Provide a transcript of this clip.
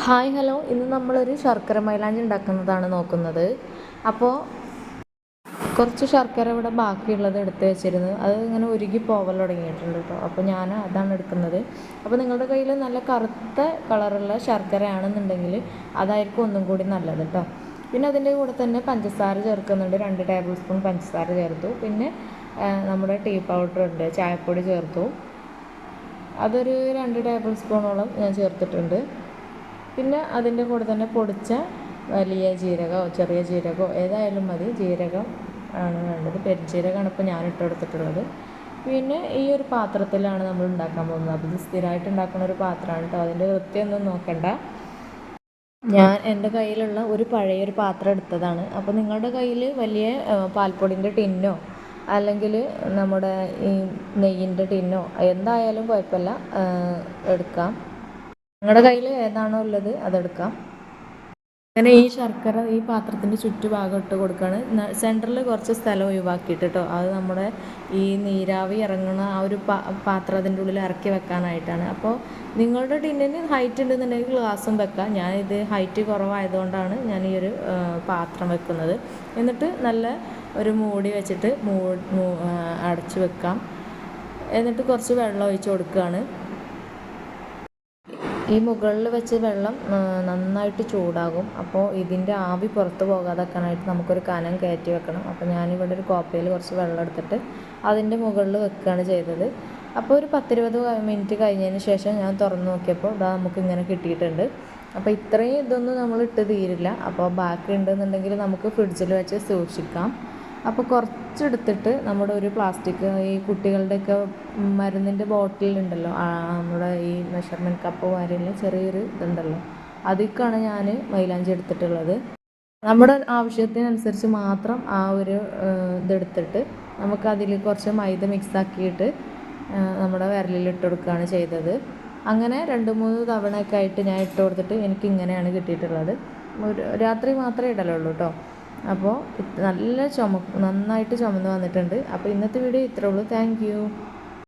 Hi hello, ഇന്ന് നമ്മളൊരു ശർക്കര മൈലാഞ്ചി ഉണ്ടാക്കുന്നതാണ് നോക്കുന്നത്. അപ്പോൾ കുറച്ച് ശർക്കര ഇവിടെ ബാക്കിയുള്ളത് എടുത്ത് വെച്ചിരുന്നു. അത് ഇങ്ങനെ ഉരുകി പോവൽ തുടങ്ങിയിട്ടുണ്ട് കേട്ടോ. അപ്പോൾ ഞാൻ അതാണ് എടുക്കുന്നത്. അപ്പോൾ നിങ്ങളുടെ കയ്യിൽ നല്ല കറുത്ത കളറുള്ള ശർക്കര ആണെന്നുണ്ടെങ്കിൽ അതായിരിക്കും ഒന്നും കൂടി നല്ലത് കേട്ടോ. പിന്നെ അതിൻ്റെ കൂടെ തന്നെ പഞ്ചസാര ചേർക്കുന്നുണ്ട്. 2 ടേബിൾ സ്പൂൺ പഞ്ചസാര ചേർത്തു. പിന്നെ നമ്മുടെ ടീ പൗഡർ ഉണ്ട്, ചായപ്പൊടി ചേർത്തു. അതൊരു 2 ടേബിൾ സ്പൂണോളം ഞാൻ ചേർത്തിട്ടുണ്ട്. പിന്നെ അതിൻ്റെ കൂടെ തന്നെ പൊടിച്ച വലിയ ജീരകമോ ചെറിയ ജീരകമോ ഏതായാലും മതി. ജീരകം ആണ് വേണ്ടത്. പെരുംജീരകമാണ് ഇപ്പോൾ ഞാൻ ഇട്ട് കൊടുത്തിട്ടുള്ളത്. പിന്നെ ഈ ഒരു പാത്രത്തിലാണ് നമ്മൾ ഉണ്ടാക്കാൻ പോകുന്നത്. അപ്പോൾ ഇത് സ്ഥിരമായിട്ട് ഉണ്ടാക്കുന്ന ഒരു പാത്രമാണ് കേട്ടോ. അതിൻ്റെ വൃത്തിയൊന്നും നോക്കണ്ട. ഞാൻ എൻ്റെ കയ്യിലുള്ള ഒരു പഴയൊരു പാത്രം എടുത്തതാണ്. അപ്പോൾ നിങ്ങളുടെ കയ്യിൽ വലിയ പാൽപ്പൊടിൻ്റെ ടിന്നോ അല്ലെങ്കിൽ നമ്മുടെ ഈ നെയ്യിൻ്റെ ടിന്നോ എന്തായാലും കുഴപ്പമില്ല, എടുക്കാം. നിങ്ങളുടെ കയ്യിൽ ഏതാണോ ഉള്ളത് അതെടുക്കാം. അങ്ങനെ ഈ ശർക്കര ഈ പാത്രത്തിൻ്റെ ചുറ്റുഭാഗം ഇട്ട് കൊടുക്കുകയാണ്. സെൻറ്ററിൽ കുറച്ച് സ്ഥലം ഒഴിവാക്കിയിട്ട് കേട്ടോ. അത് നമ്മുടെ ഈ നീരാവി ഇറങ്ങുന്ന ആ ഒരു പാത്രം അതിൻ്റെ ഉള്ളിൽ ഇറക്കി വെക്കാനായിട്ടാണ്. അപ്പോൾ നിങ്ങളുടെ ടിന്നിന് ഹൈറ്റ് ഉണ്ടെന്നുണ്ടെങ്കിൽ ഗ്ലാസും വെക്കാം. ഞാനിത് ഹൈറ്റ് കുറവായതുകൊണ്ടാണ് ഞാൻ ഈ ഒരു പാത്രം വെക്കുന്നത്. എന്നിട്ട് നല്ല ഒരു മൂടി വെച്ചിട്ട് അടച്ച് വെക്കാം. എന്നിട്ട് കുറച്ച് വെള്ളം ഒഴിച്ച് കൊടുക്കുകയാണ്. ഈ മുകളിൽ വെച്ച് വെള്ളം നന്നായിട്ട് ചൂടാകും. അപ്പോൾ ഇതിൻ്റെ ആവി പുറത്ത് പോകാതെക്കാനായിട്ട് നമുക്കൊരു കനം കയറ്റി വെക്കണം. അപ്പോൾ ഞാനിവിടെ ഒരു കോപ്പയിൽ കുറച്ച് വെള്ളം എടുത്തിട്ട് അതിൻ്റെ മുകളിൽ വെക്കുകയാണ് ചെയ്തത്. അപ്പോൾ ഒരു 10-20 മിനിറ്റ് കഴിഞ്ഞതിന് ശേഷം ഞാൻ തുറന്ന് നോക്കിയപ്പോൾ ഇതാ നമുക്കിങ്ങനെ കിട്ടിയിട്ടുണ്ട്. അപ്പോൾ ഇത്രയും ഇതൊന്നും നമ്മൾ ഇട്ട് തീരില്ല. അപ്പോൾ ബാക്കി ഉണ്ടെന്നുണ്ടെങ്കിൽ നമുക്ക് ഫ്രിഡ്ജിൽ വെച്ച് സൂക്ഷിക്കാം. അപ്പോൾ കുറച്ചെടുത്തിട്ട് നമ്മുടെ ഒരു പ്ലാസ്റ്റിക് ഈ കുട്ടികളുടെയൊക്കെ മരുന്നിൻ്റെ ബോട്ടിലുണ്ടല്ലോ, നമ്മുടെ ഈ മെഷർമെൻറ്റ് കപ്പ് മാതിരിയുള്ള ചെറിയൊരു ഇതുണ്ടല്ലോ, അതിലേക്കാണ് ഞാൻ മൈലാഞ്ചി എടുത്തിട്ടുള്ളത്. നമ്മുടെ ആവശ്യത്തിനനുസരിച്ച് മാത്രം ആ ഒരു ഇതെടുത്തിട്ട് നമുക്കതിൽ കുറച്ച് മൈദ മിക്സാക്കിയിട്ട് നമ്മുടെ വിരലിൽ ഇട്ട് കൊടുക്കുകയാണ് ചെയ്തത്. അങ്ങനെ 2-3 തവണയൊക്കെ ആയിട്ട് ഞാൻ ഇട്ട് കൊടുത്തിട്ട് എനിക്കിങ്ങനെയാണ് കിട്ടിയിട്ടുള്ളത്. രാത്രി മാത്രമേ ഇടലുള്ളൂ കേട്ടോ. അപ്പോൾ നല്ല നന്നായിട്ട് ചുമന്ന് വന്നിട്ടുണ്ട്. അപ്പോൾ ഇന്നത്തെ വീഡിയോ ഇത്രേ ഉള്ളൂ. Thank you.